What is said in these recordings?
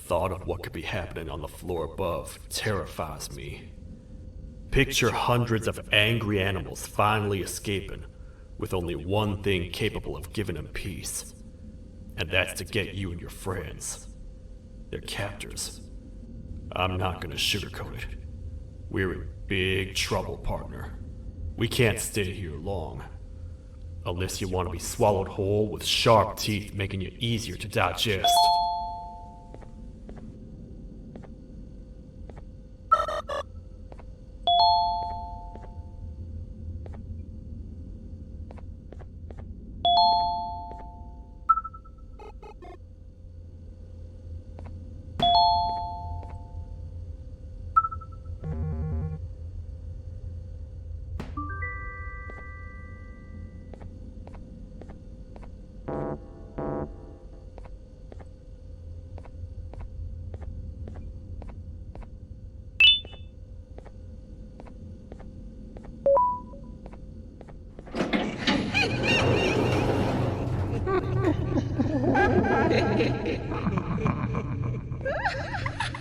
thought of what could be happening on the floor above terrifies me. Picture hundreds of angry animals finally escaping, with only one thing capable of giving them peace. And that's to get you and your friends. Their captors. I'm not gonna sugarcoat it. We're in big trouble, partner. We can't stay here long. Unless you want to be swallowed whole with sharp teeth making you easier to digest.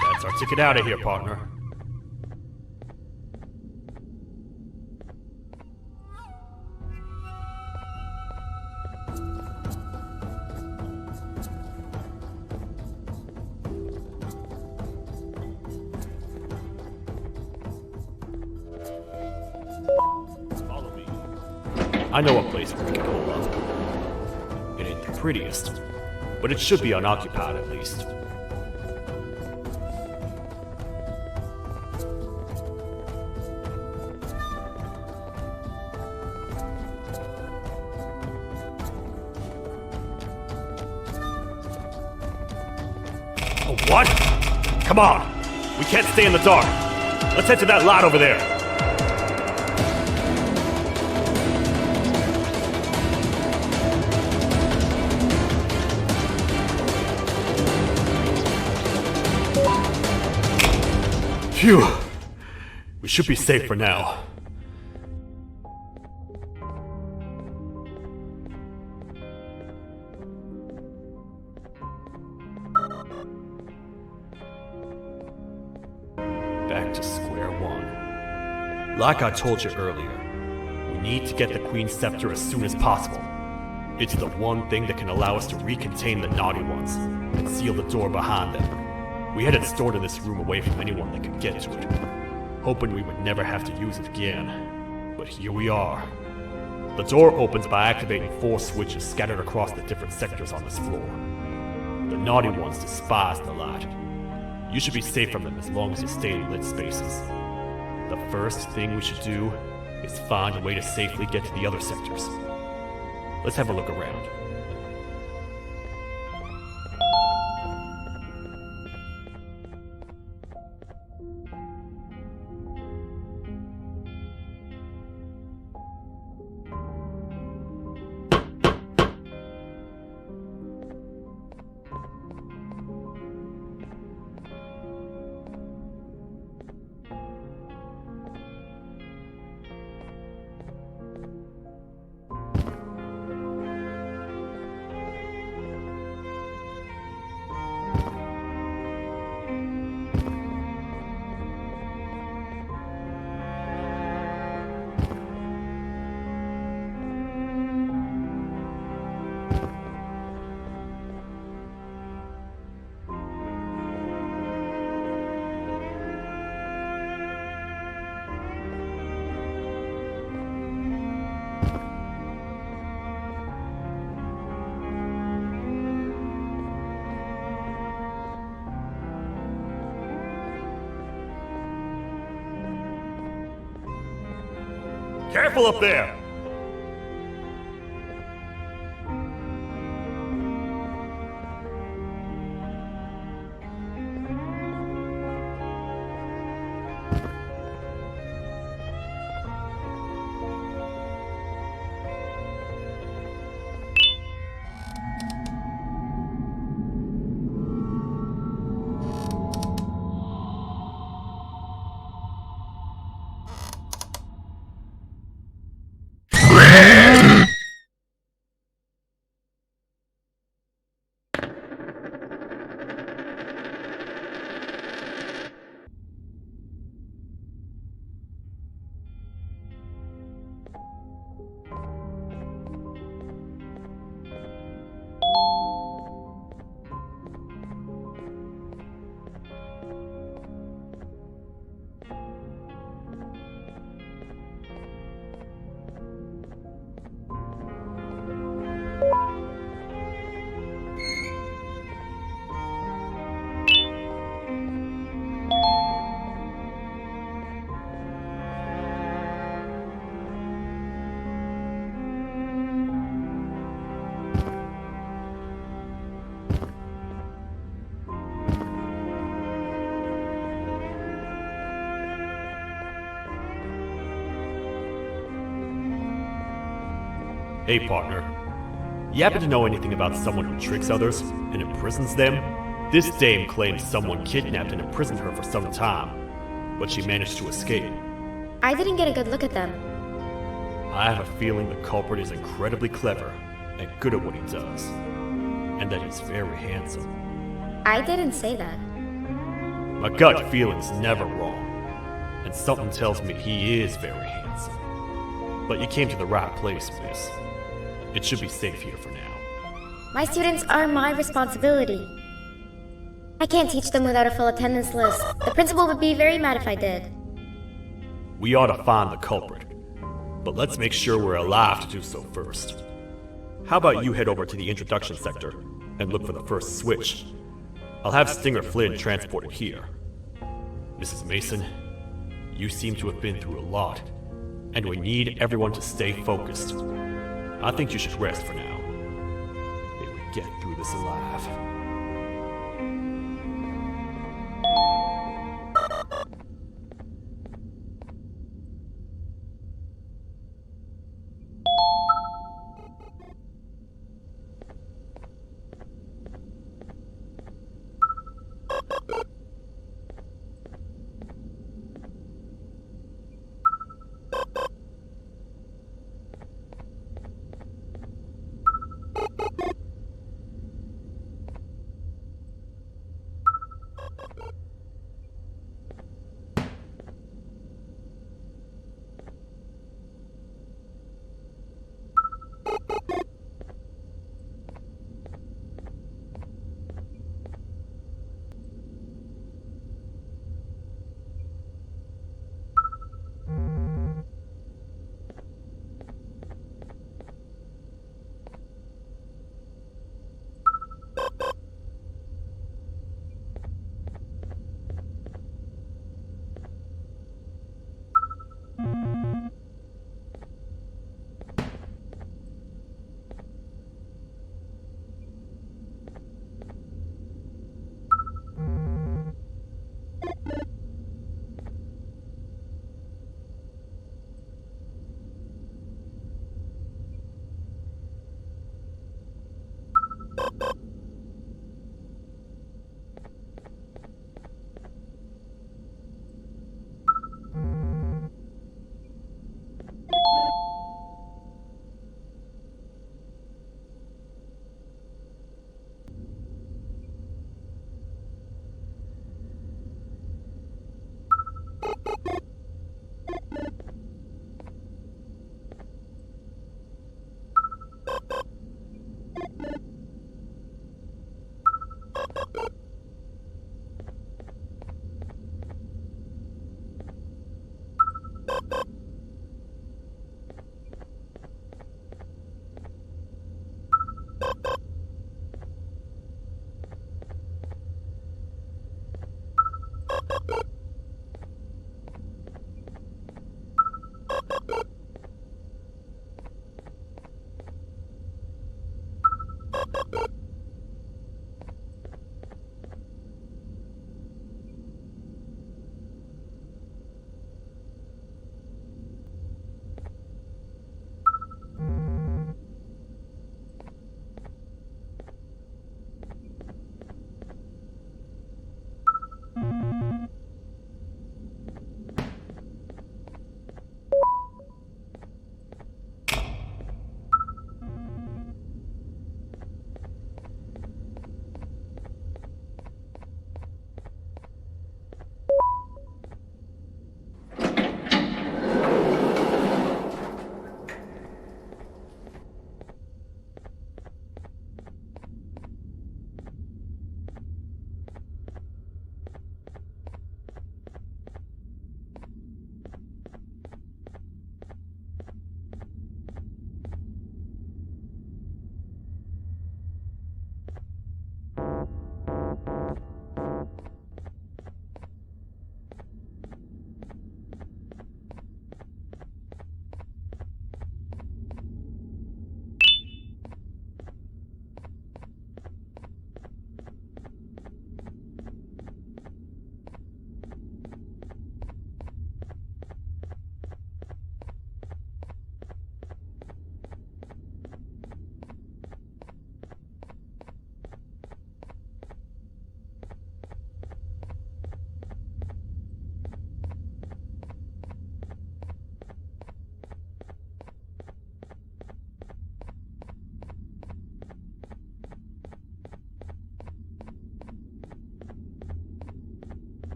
That's our ticket out of here, partner. Follow me. I know a place where we can hold up. It ain't the prettiest, but it should be unoccupied at least. Oh, what? Come on! We can't stay in the dark! Let's head to that lot over there! Phew! We should be safe for now. Back to square one. Like I told you earlier, we need to get the Queen's Scepter as soon as possible. It's the one thing that can allow us to recontain the naughty ones and seal the door behind them. We had it stored in this room away from anyone that could get to it, hoping we would never have to use it again. But here we are. The door opens by activating 4 switches scattered across the different sectors on this floor. The naughty ones despise the light. You should be safe from them as long as you stay in lit spaces. The first thing we should do is find a way to safely get to the other sectors. Let's have a look around. Careful up there! Hey, partner. You happen to know anything about someone who tricks others and imprisons them? This dame claims someone kidnapped and imprisoned her for some time, but she managed to escape. I didn't get a good look at them. I have a feeling the culprit is incredibly clever and good at what he does, and that he's very handsome. I didn't say that. My gut feeling's never wrong, and something tells me he is very handsome. But you came to the right place, miss. It should be safe here for now. My students are my responsibility. I can't teach them without a full attendance list. The principal would be very mad if I did. We ought to find the culprit, but let's make sure we're alive to do so first. How about you head over to the introduction sector and look for the first switch? I'll have Stinger Flynn transported here. Mrs. Mason, you seem to have been through a lot, and we need everyone to stay focused. I think you should rest for now. May we get through this alive.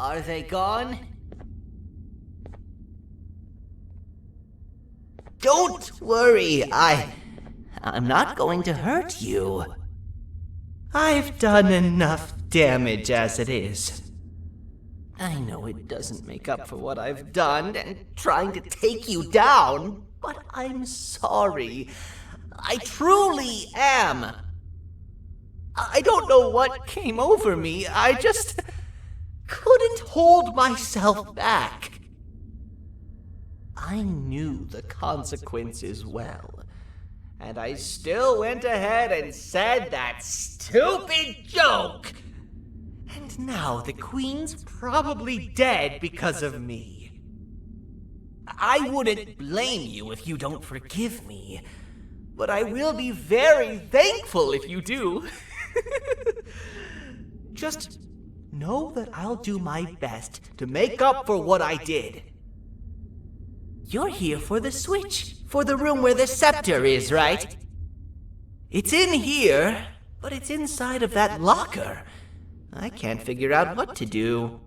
Are they gone? Don't worry, I'm not going to hurt you. I've done enough damage as it is. I know it doesn't make up for what I've done and trying to take you down, but I'm sorry. I truly am. I don't know what came over me. I just couldn't hold myself back. I knew the consequences well, and I still went ahead and said that stupid joke. And now the Queen's probably dead because of me. I wouldn't blame you if you don't forgive me, but I will be very thankful if you do. Just know that I'll do my best to make up for what I did. You're here for the switch, for the room where the scepter is, right? It's in here, but it's inside of that locker. I can't figure out what to do.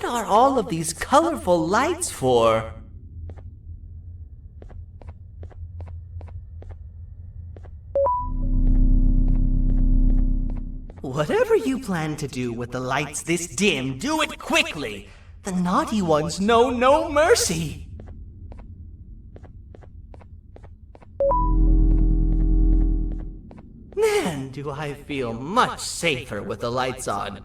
are all of these colorful lights for? Whatever you plan to do with the lights this dim, do it quickly! The naughty ones know no mercy! Man, do I feel much safer with the lights on.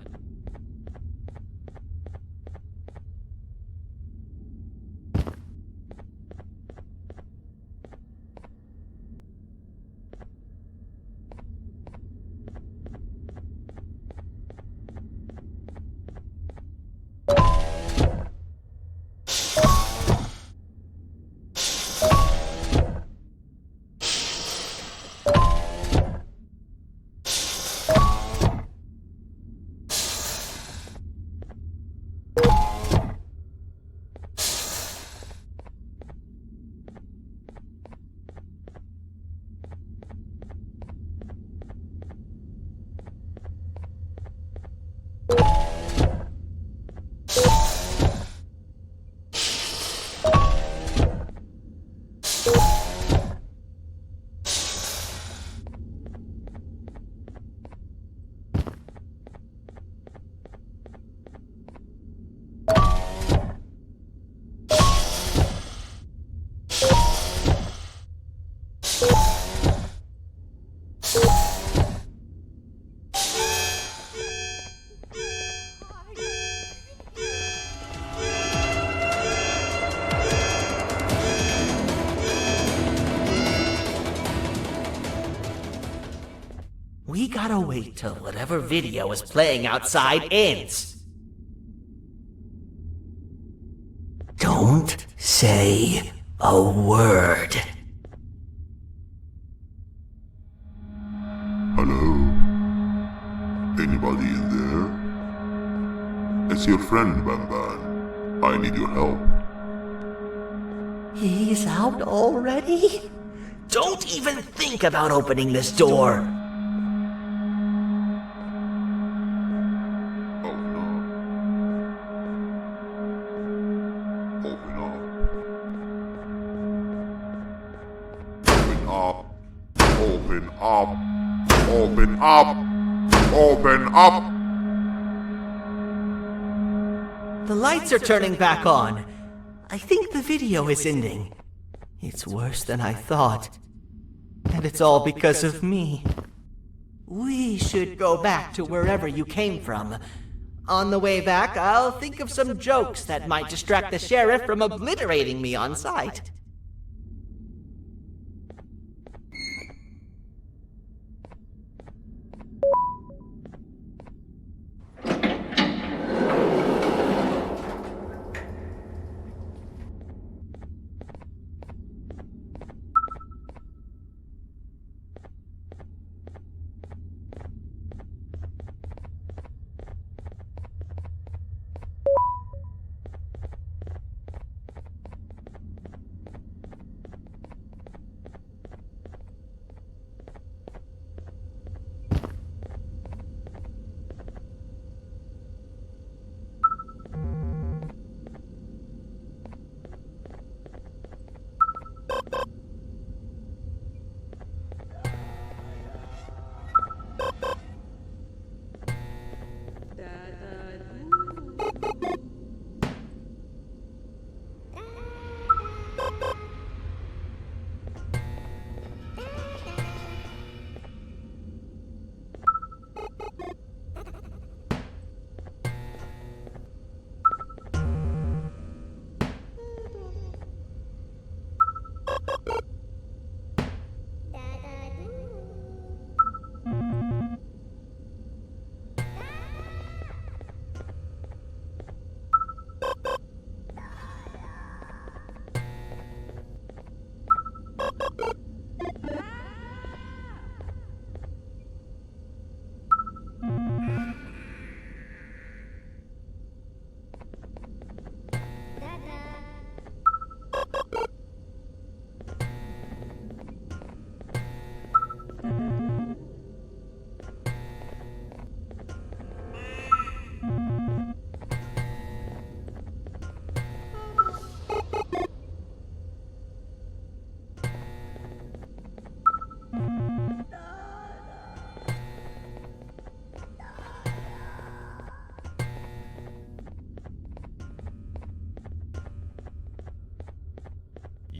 We gotta wait till whatever video is playing outside ends. Don't say a word. Hello? Anybody in there? It's your friend, Banban. I need your help. He's out already? Don't even think about opening this door. Oh no. Open up. Open up. Open up. Open up. The lights are turning back on. I think the video is ending. It's worse than I thought. And it's all because of me. We should go back to wherever you came from. On the way back, I'll think of some jokes that might distract the sheriff from obliterating me on sight.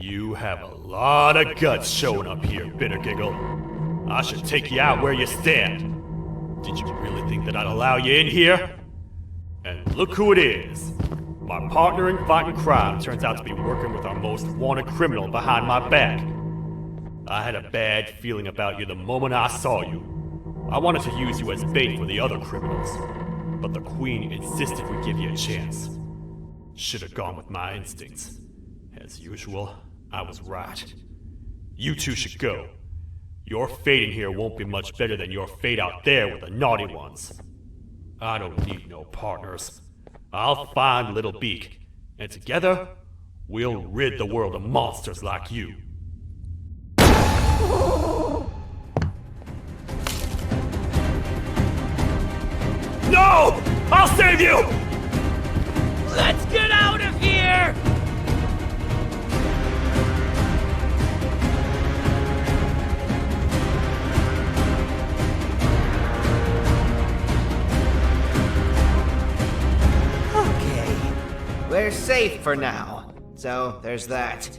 You have a lot of guts showing up here, Bitter Giggle. I should take you out where you stand. Did you really think that I'd allow you in here? And look who it is. My partner in fighting crime turns out to be working with our most wanted criminal behind my back. I had a bad feeling about you the moment I saw you. I wanted to use you as bait for the other criminals, but the Queen insisted we give you a chance. Should have gone with my instincts. As usual, I was right. You two should go. Your fate in here won't be much better than your fate out there with the naughty ones. I don't need no partners. I'll find Little Beak, and together, we'll rid the world of monsters like you. No! I'll save you! Let's get out of here! Okay, we're safe for now. So, there's that.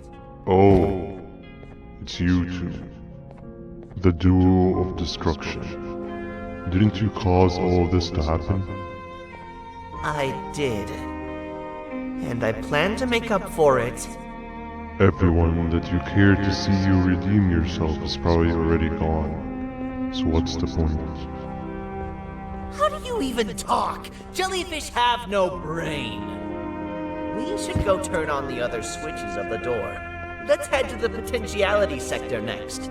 Oh, it's you two. The duo of destruction. Didn't you cause all of this to happen? I did. And I plan to make up for it. Everyone that you cared to see you redeem yourself is probably already gone. So what's the point? How do you even talk? Jellyfish have no brain. We should go turn on the other switches of the door. Let's head to the potentiality sector next.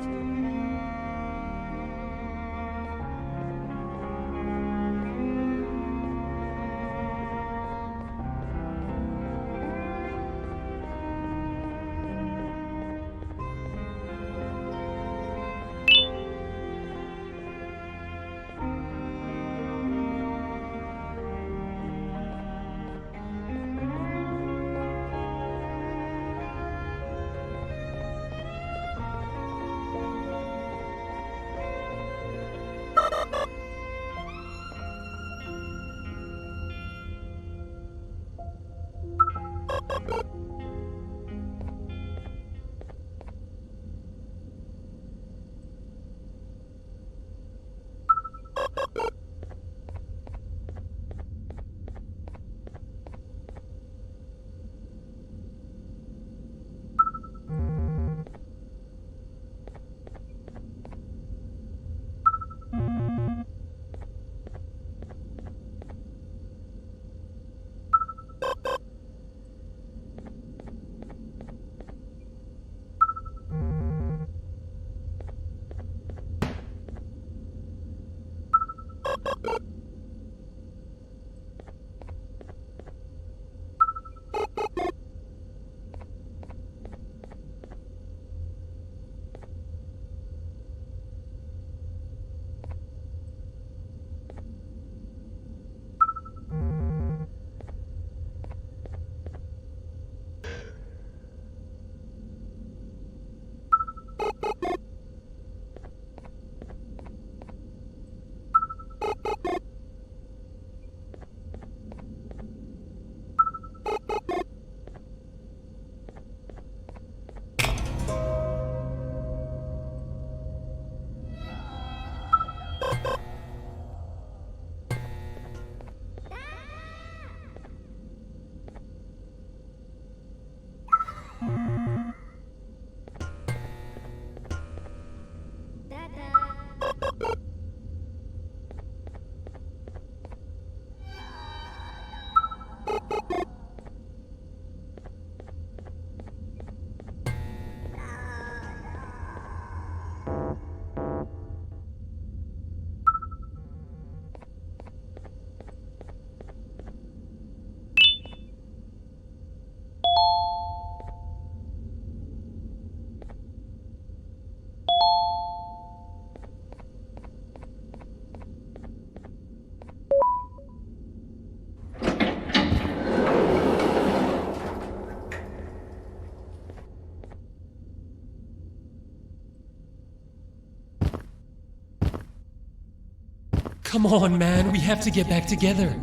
Come on, man, we have to get back together.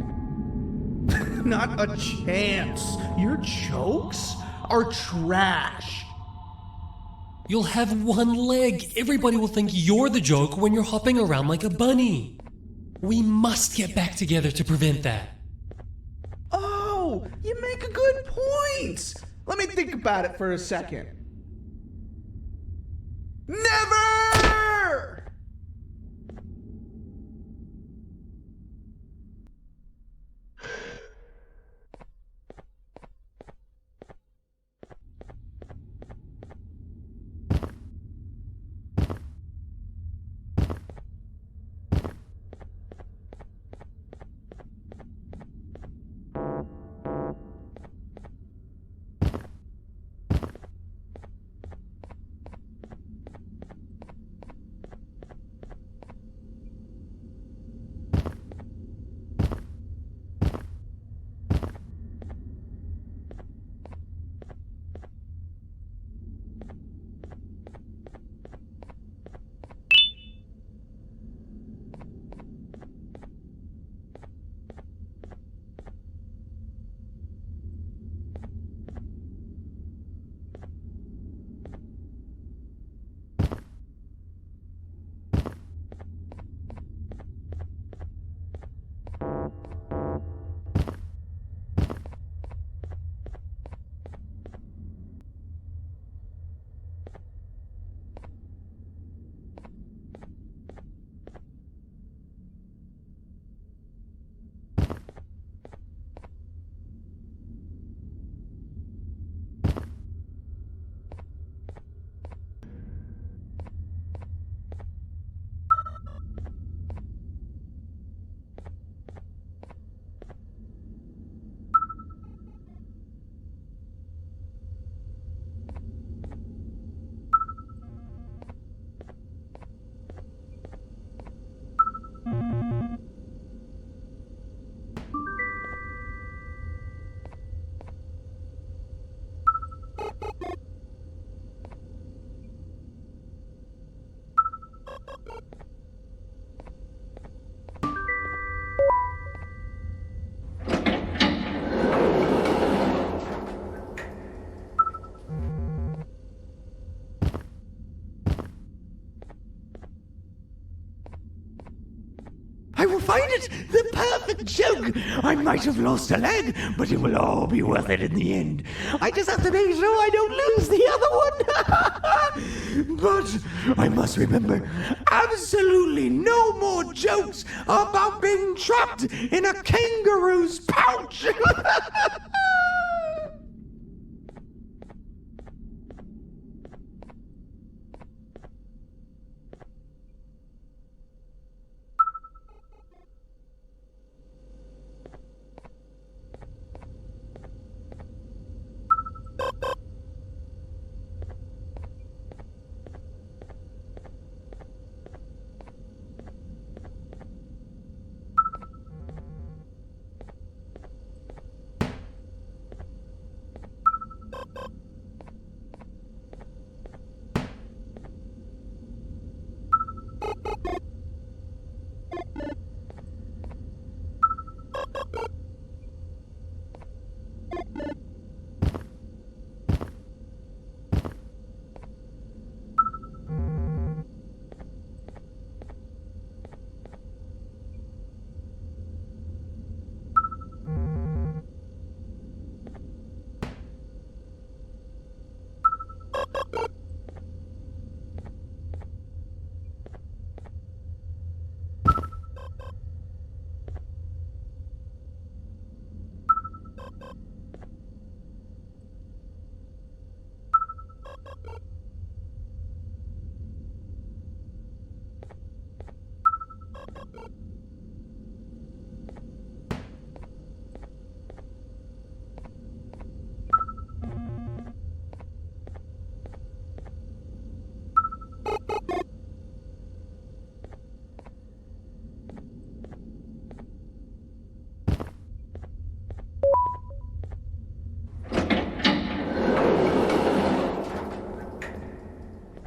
Not a chance. Your jokes are trash. You'll have one leg. Everybody will think you're the joke when you're hopping around like a bunny. We must get back together to prevent that. Oh, you make a good point. Let me think about it for a second. Never! I will find it! The perfect joke! I might have lost a leg, but it will all be worth it in the end. I just have to make sure I don't lose the other one! But I must remember, absolutely no more jokes about being trapped in a kangaroo's pouch!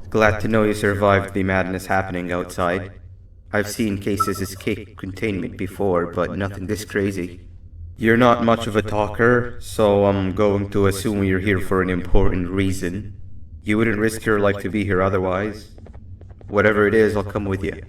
Glad to know you survived the madness happening outside. I've seen cases escape containment before, but nothing this crazy. You're not much of a talker, so I'm going to assume you're here for an important reason. You wouldn't risk your life to be here otherwise. Whatever it is, I'll come with you.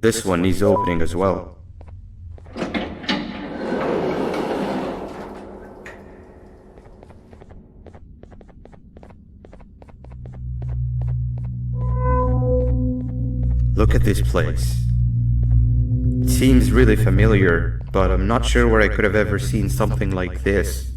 This one needs opening as well. Look at this place. It seems really familiar, but I'm not sure where I could have ever seen something like this.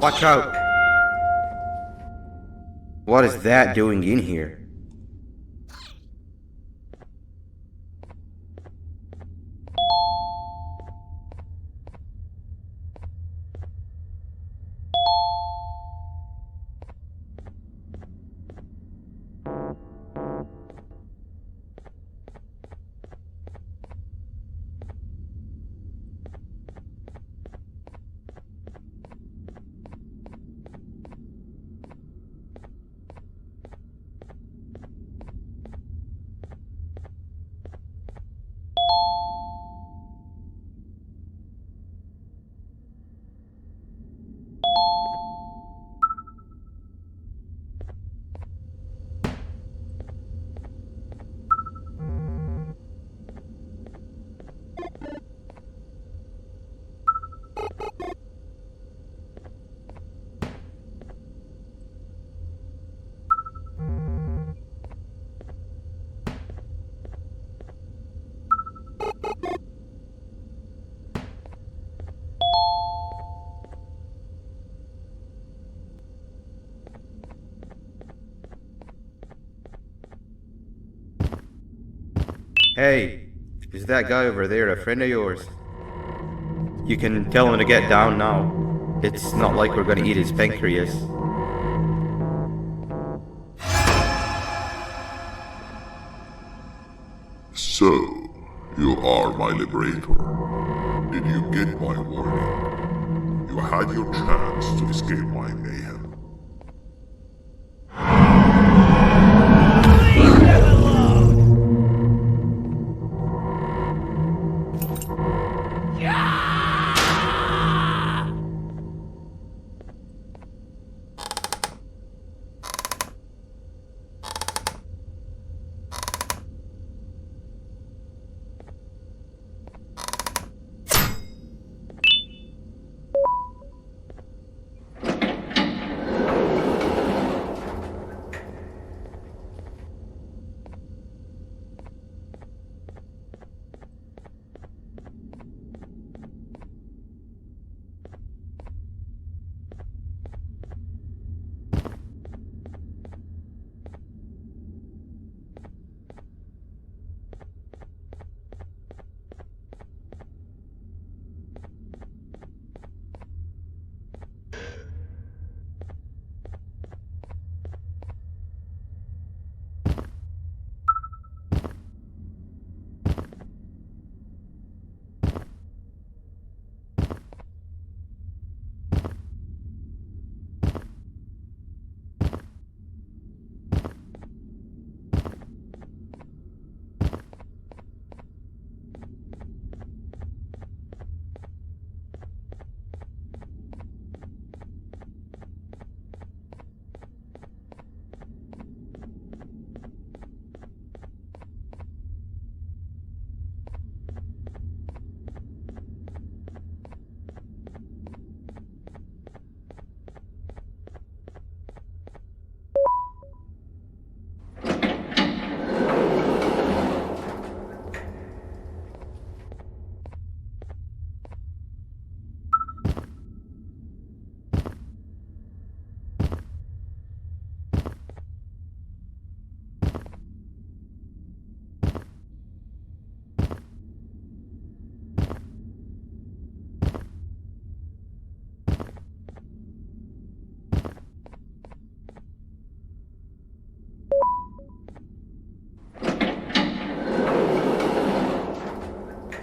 Watch out! What is that doing in here? Hey, is that guy over there a friend of yours? You can tell him to get down now. It's not like we're gonna eat his pancreas. So, you are my liberator. Did you get my warning? You had your chance to escape my mayhem.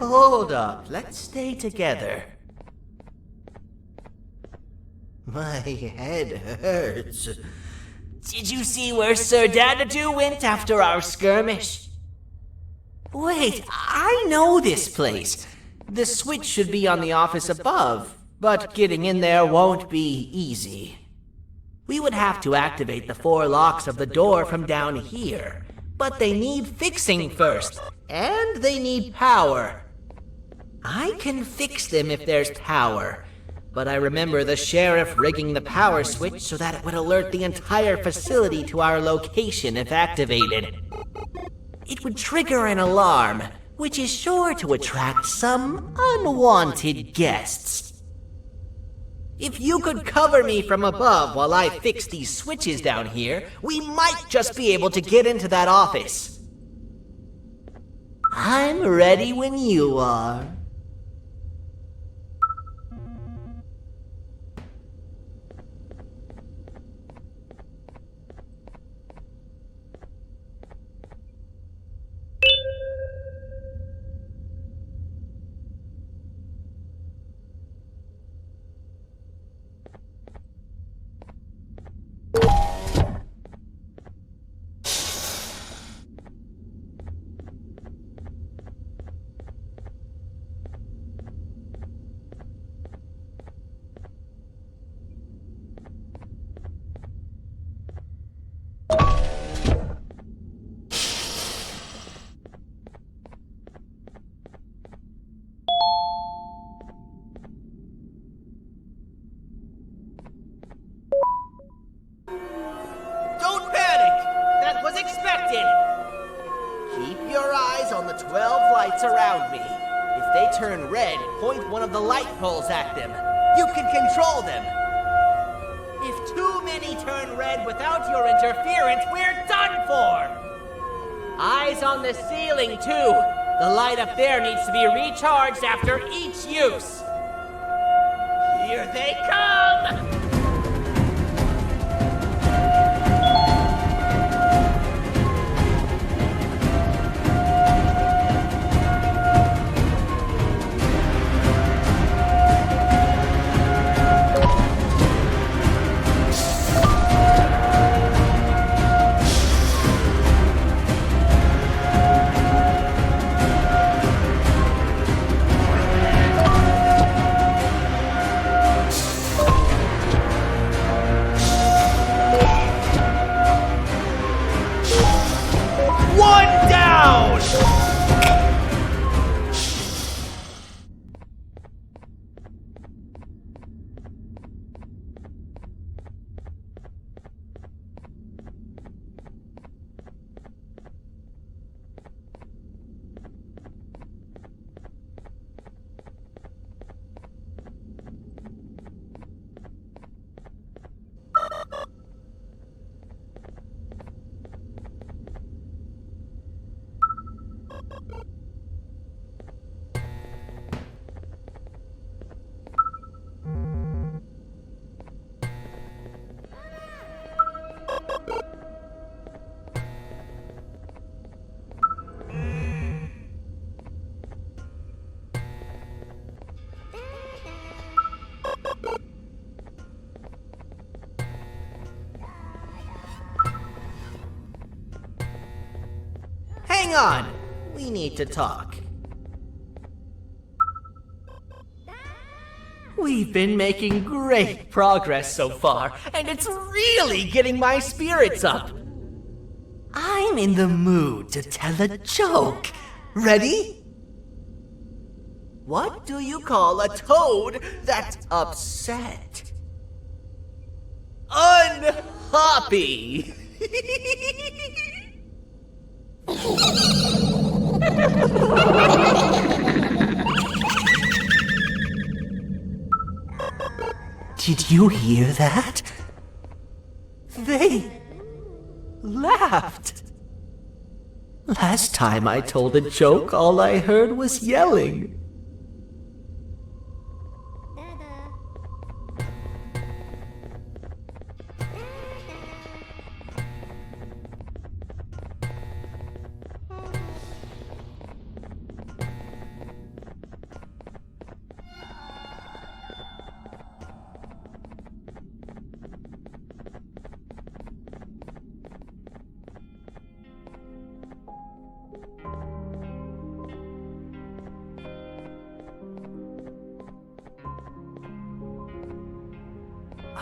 Hold up, let's stay together. My head hurts. Did you see where Sir Dadadoo went after our skirmish? Wait, I know this place. The switch should be on the office above, but getting in there won't be easy. We would have to activate the 4 locks of the door from down here, but they need fixing first, and they need power. I can fix them if there's power, but I remember the sheriff rigging the power switch so that it would alert the entire facility to our location if activated. It would trigger an alarm, which is sure to attract some unwanted guests. If you could cover me from above while I fix these switches down here, we might just be able to get into that office. I'm ready when you are. Don't panic! That was expected! Keep your eyes on the 12 lights around me. If they turn red, point one of the light poles at them. You can control them. If too many turn red without your interference, we're done for! Eyes on the ceiling, too. The light up there needs to be recharged after each use. Here they come! Hang on! We need to talk. We've been making great progress so far, and it's really getting my spirits up. I'm in the mood to tell a joke. Ready? What do you call a toad that's upset? Unhappy! Did you hear that? They laughed. Last time I told a joke, all I heard was yelling.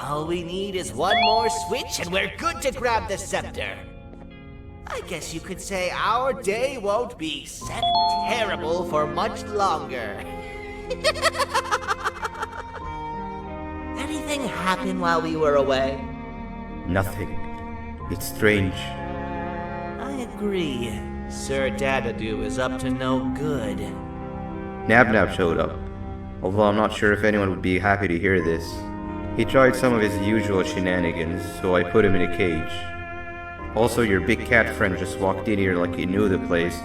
All we need is one more switch and we're good to grab the scepter. I guess you could say our day won't be set terrible for much longer. Anything happen while we were away? Nothing. It's strange. I agree. Sir Dadadoo is up to no good. Nab showed up, although I'm not sure if anyone would be happy to hear this. He tried some of his usual shenanigans, so I put him in a cage. Also, your big cat friend just walked in here like he knew the place.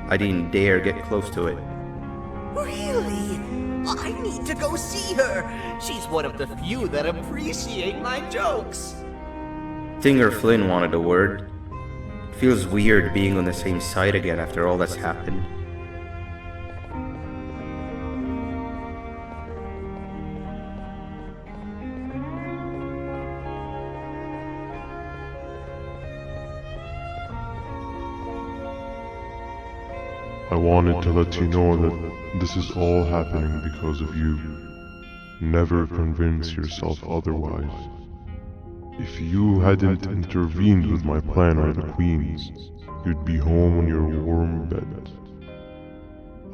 I didn't dare get close to it. Really? I need to go see her. She's one of the few that appreciate my jokes. Stinger Flynn wanted a word. It feels weird being on the same side again after all that's happened. I wanted to let you know that this is all happening because of you. Never convince yourself otherwise. If you hadn't intervened with my plan or the Queen's, you'd be home on your warm bed.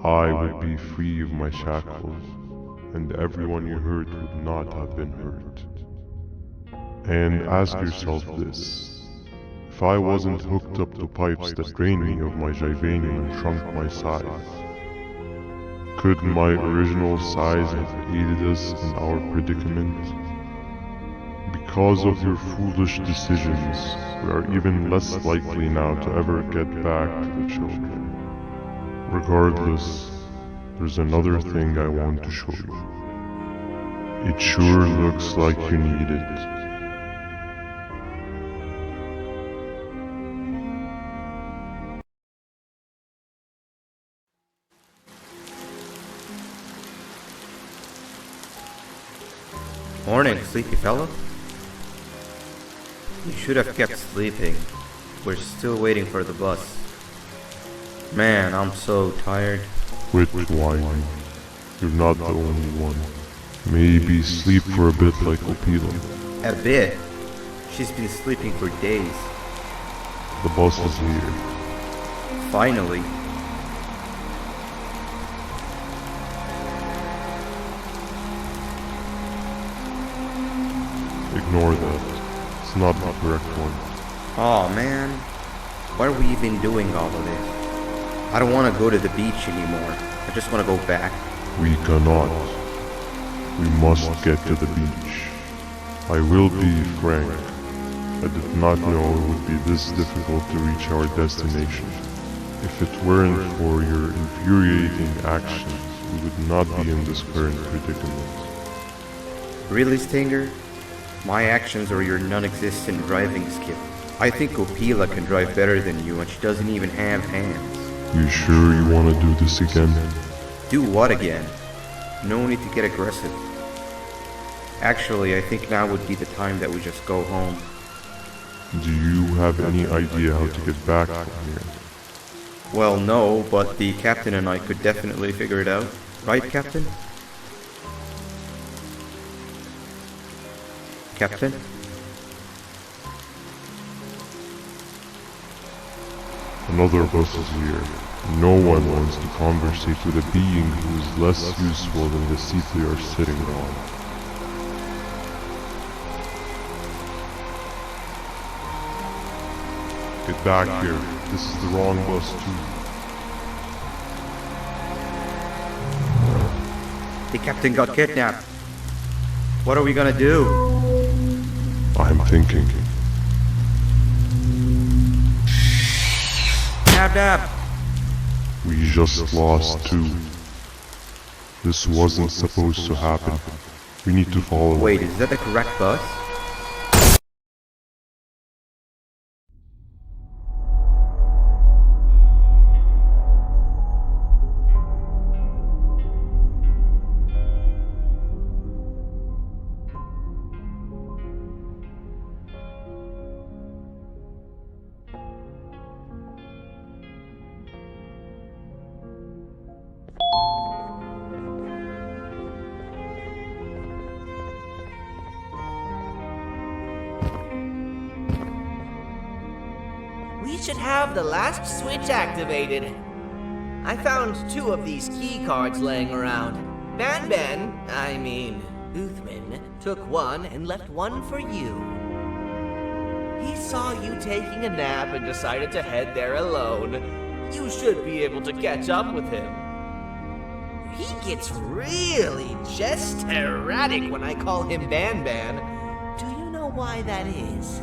I would be free of my shackles, and everyone you hurt would not have been hurt. And ask yourself this. If I wasn't hooked up to pipes that drained me of my Jivanium and shrunk my size, could my original size have aided us in our predicament? Because of your foolish decisions, we are even less likely now to ever get back to the children. Regardless, there's another thing I want to show you. It sure looks like you need it. Morning, sleepy fellow. You should have kept sleeping. We're still waiting for the bus. Man, I'm so tired. Quit whining. You're not the only one. Maybe sleep for a bit like Opila. A bit? She's been sleeping for days. The bus is here. Finally. Ignore that. It's not the correct one. Aw, man. Why are we even doing all of this? I don't want to go to the beach anymore. I just want to go back. We cannot. We must get to the beach. I will be frank. I did not know it would be this difficult to reach our destination. If it weren't for your infuriating actions, we would not be in this current predicament. Really, Stinger? My actions are your non-existent driving skill. I think Opila can drive better than you, and she doesn't even have hands. You sure you want to do this again? Do what again? No need to get aggressive. Actually, I think now would be the time that we just go home. Do you have any idea how to get back from here? Well, no, but the captain and I could definitely figure it out. Right, Captain? Captain? Another bus is here. No one wants to conversate with a being who is less useful than the seat they are sitting on. Get back here. This is the wrong bus too. The captain got kidnapped. What are we gonna do? I'm thinking. Dab. We just lost two. This wasn't supposed to happen. We need to follow. Wait, is that the correct bus? We should have the last switch activated. I found 2 of these key cards laying around. Uthman, took 1 and left 1 for you. He saw you taking a nap and decided to head there alone. You should be able to catch up with him. He gets really just erratic when I call him Banban. Do you know why that is?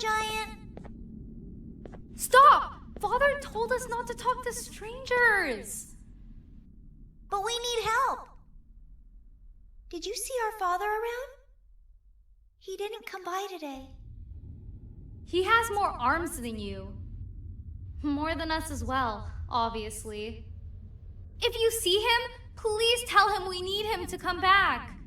Giant. Stop! Father told us not to talk to strangers. But we need help. Did you see our father around? He didn't come by today. He has more arms than you. More than us as well, obviously. If you see him, please tell him we need him to come back.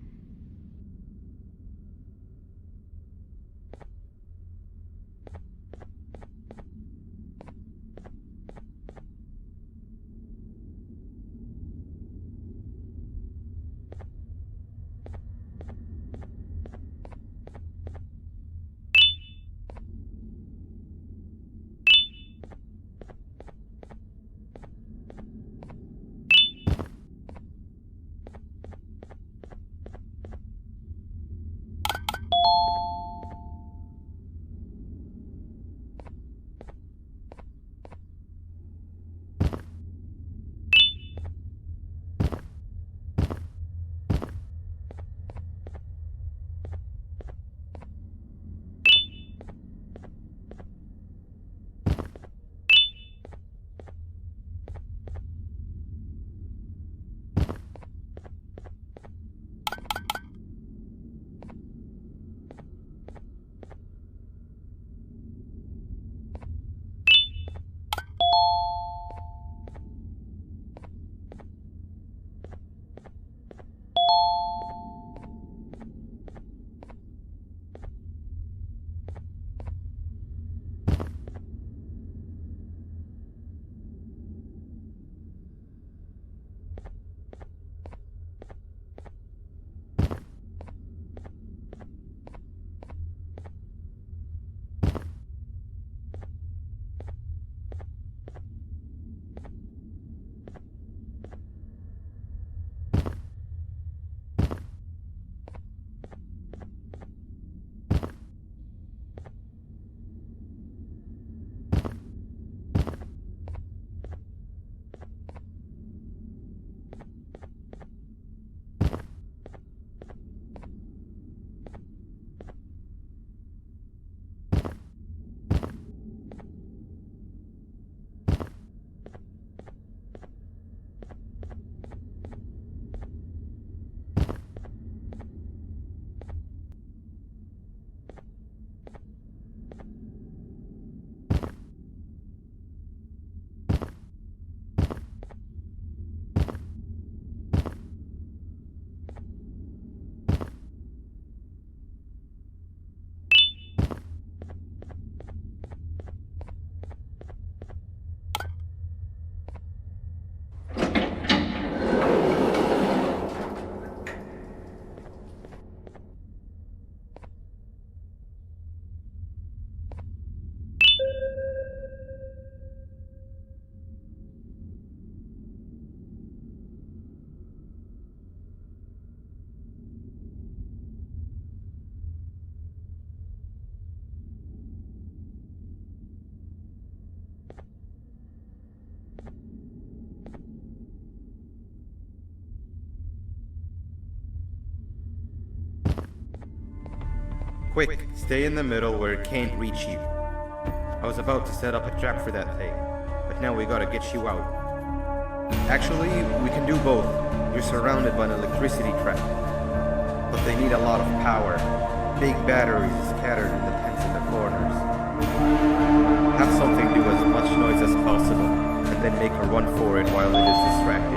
Quick, stay in the middle where it can't reach you. I was about to set up a trap for that thing, but now we gotta get you out. Actually, we can do both. You're surrounded by an electricity trap, but they need a lot of power. Big batteries scattered in the pens in the corners. Have something do as much noise as possible, and then make a run for it while it is distracted.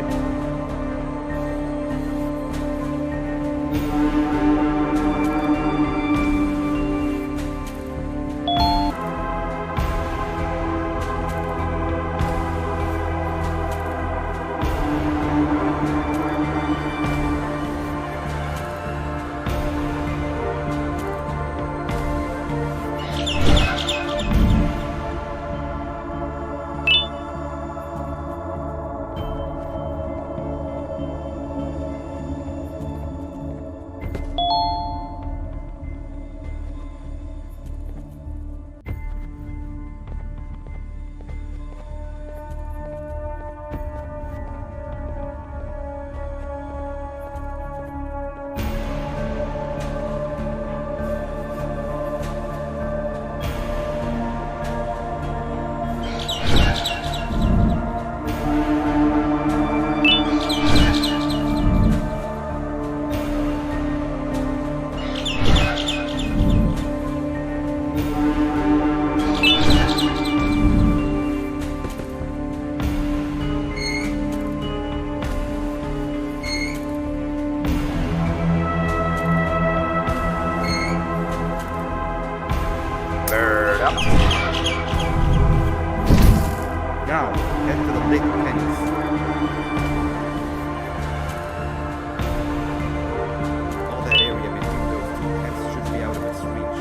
Now, head to the lit pennies. All that area between those two pens should be out of its reach.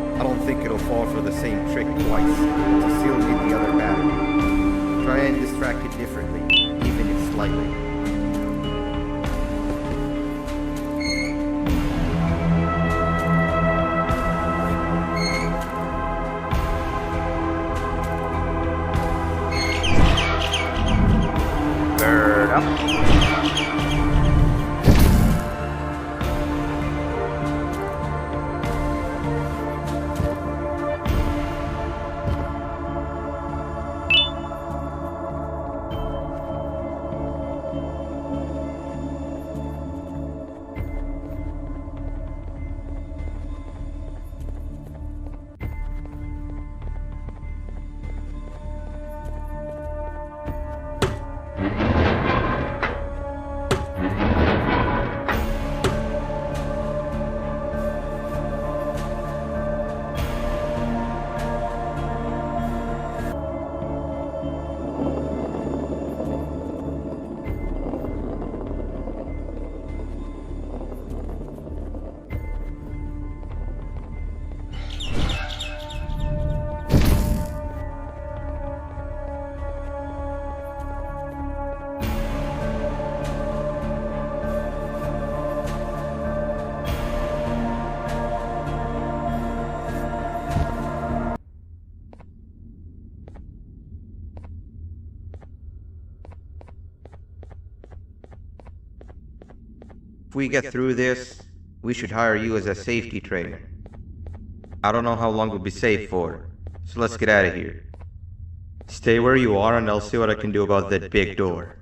I don't think it'll fall for the same trick twice to seal in the other battery. Try and distract it differently, even if slightly. Bird up. If we get through this, we should hire you as a safety trainer. I don't know how long we'll be safe for, so let's get out of here. Stay where you are and I'll see what I can do about that big door.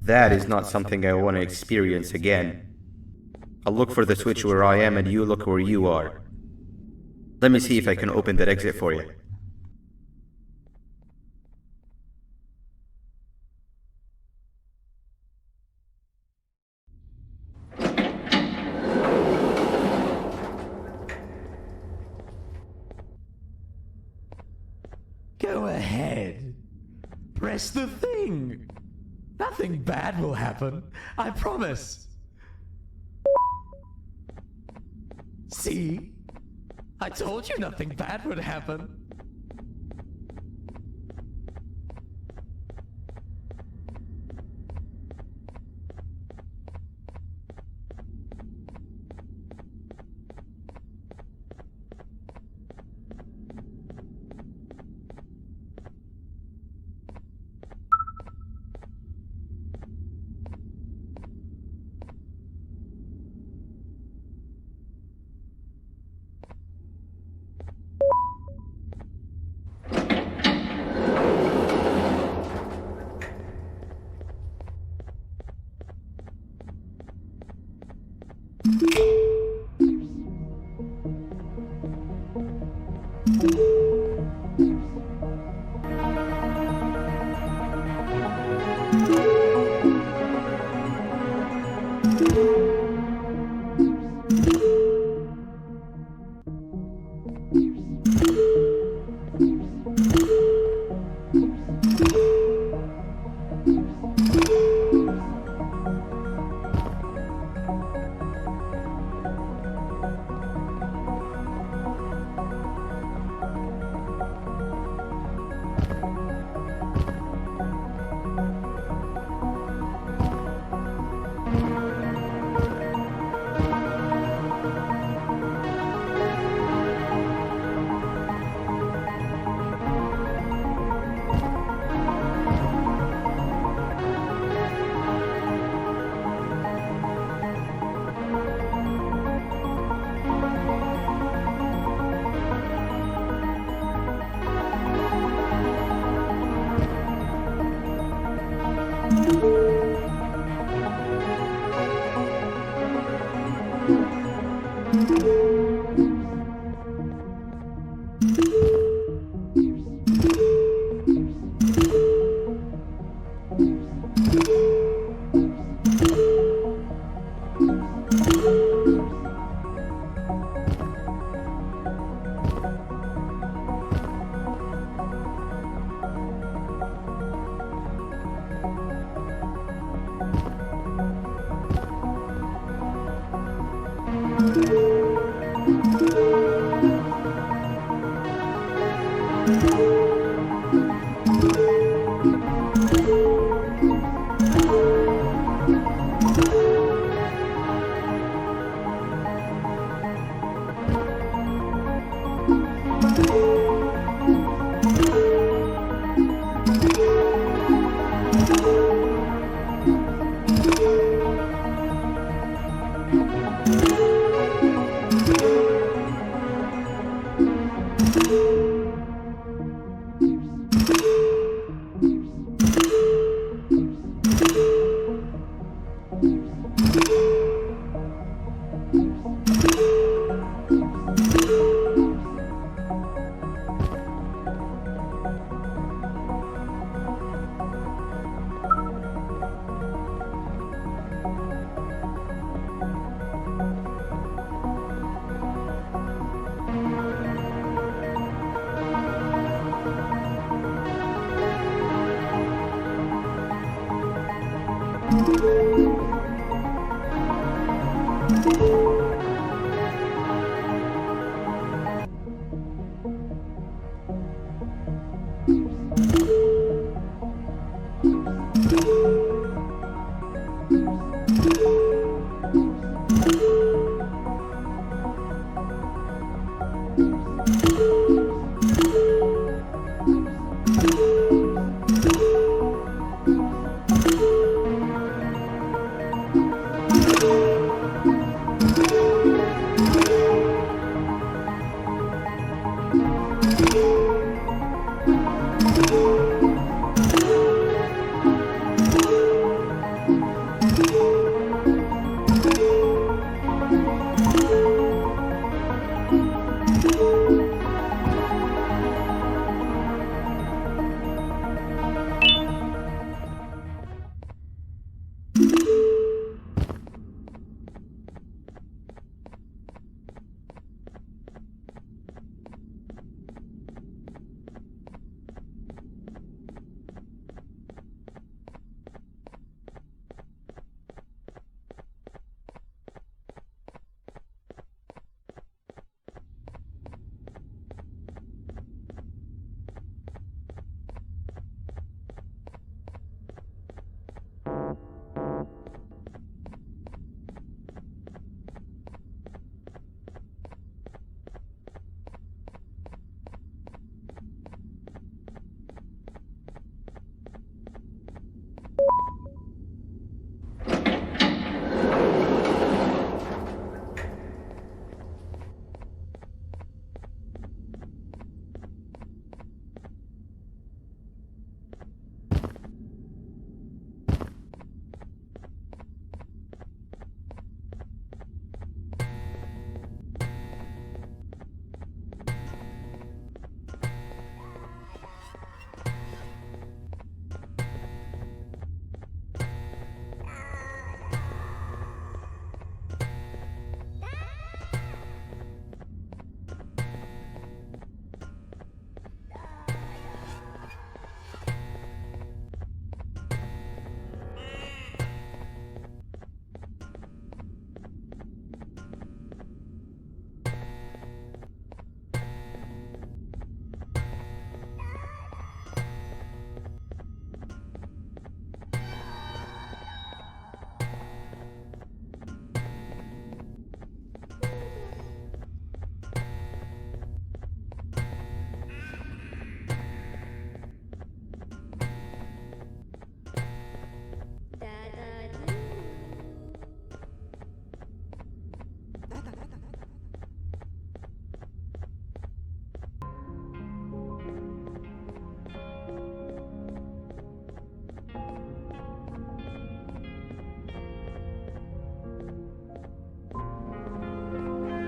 That is not something I want to experience again. I'll look for the switch where I am and you look where you are. Let me see if I can open that exit for you. Go ahead. Press the thing. Nothing bad will happen. I promise. See? I told you nothing bad would happen.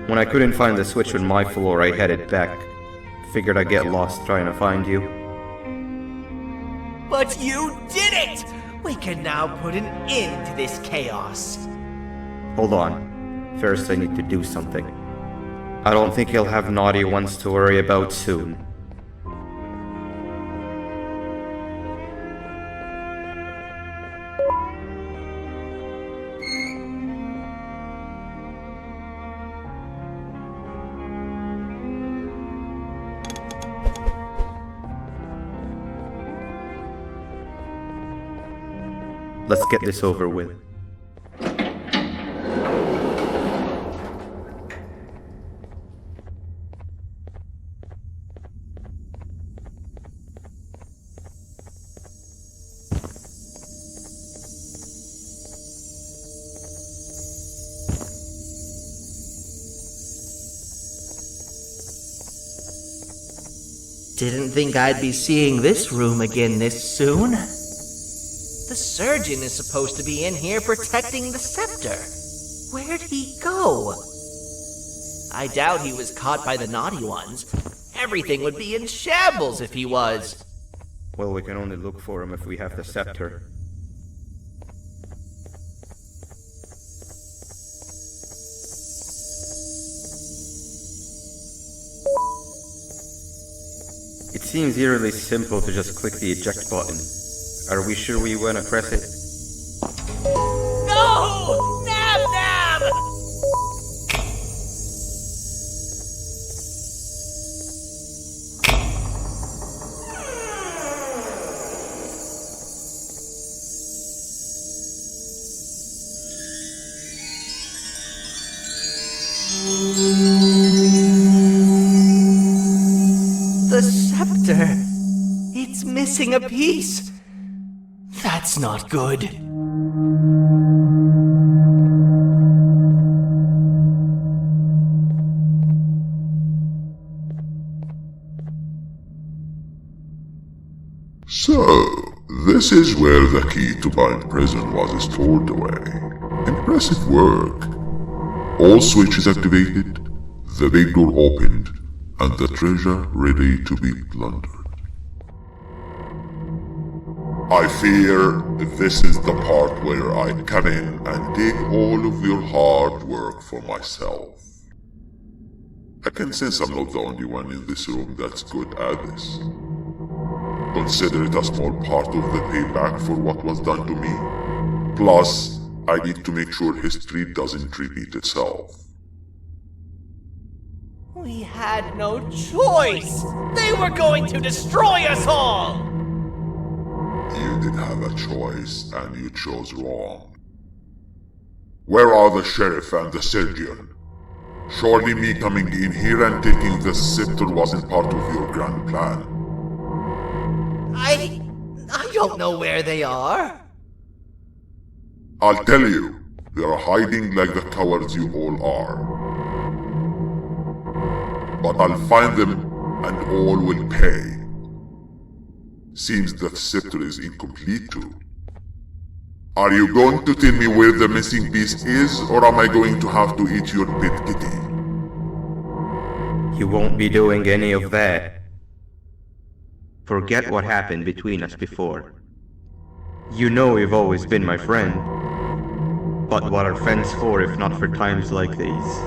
When I couldn't find the switch on my floor, I headed back. Figured I'd get lost trying to find you. But you did it! We can now put an end to this chaos. Hold on. First I need to do something. I don't think he'll have naughty ones to worry about soon. Let's get this over with. Didn't think I'd be seeing this room again this soon. The surgeon is supposed to be in here protecting the scepter. Where'd he go? I doubt he was caught by the naughty ones. Everything would be in shambles if he was. Well, we can only look for him if we have the scepter. It seems eerily simple to just click the eject button. Are we sure we want to press it? No! Nab Nab! The scepter. It's missing a piece. That's not good. So, this is where the key to Bind Prison was stored away. Impressive work. All switches activated, the big door opened, and the treasure ready to be plundered. I fear this is the part where I come in and take all of your hard work for myself. I can sense I'm not the only one in this room that's good at this. Consider it a small part of the payback for what was done to me. Plus, I need to make sure history doesn't repeat itself. We had no choice! They were going to destroy us all! You did have a choice, and you chose wrong. Where are the sheriff and the surgeon? Surely me coming in here and taking the scepter wasn't part of your grand plan. I don't know where they are. I'll tell you, they're hiding like the cowards you all are. But I'll find them, and all will pay. Seems that scepter is incomplete too. Are you going to tell me where the missing piece is, or am I going to have to eat your pet kitty? You won't be doing any of that. Forget what happened between us before. You know you've always been my friend. But what are friends for if not for times like these?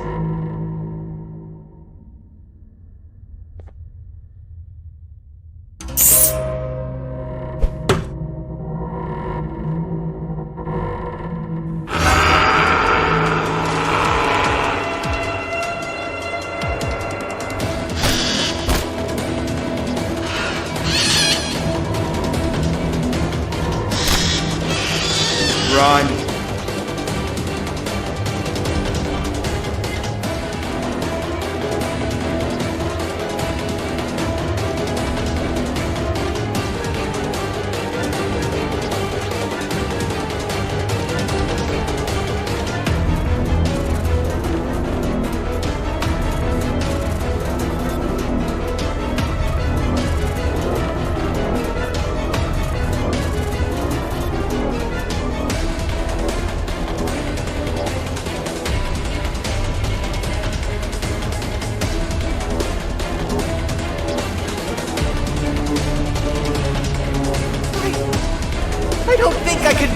Run!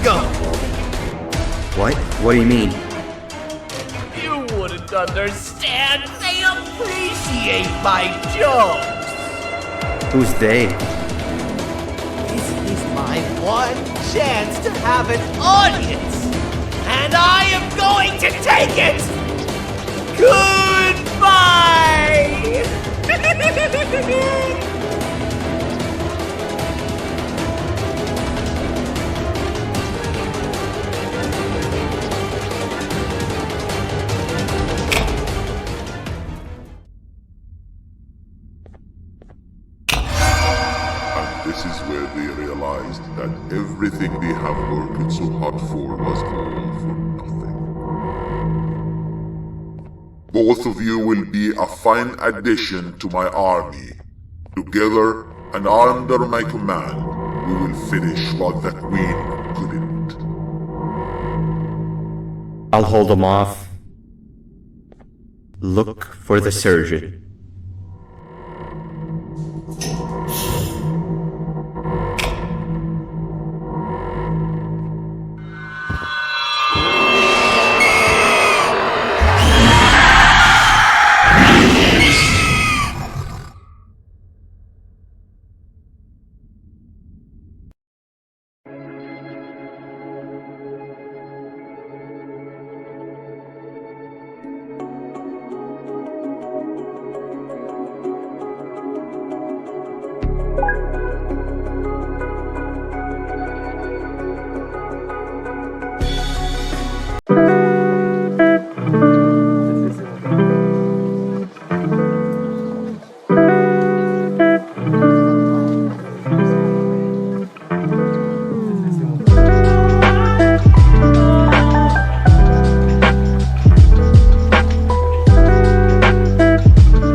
go! What? What do you mean? You wouldn't understand. They appreciate my jokes. Who's they? This is my one chance to have an audience, and I am going to take it! Goodbye! This is where they realized that everything they have worked so hard for was all for nothing. Both of you will be a fine addition to my army. Together and under my command, we will finish what the Queen couldn't. I'll hold them off. Look for the surgeon.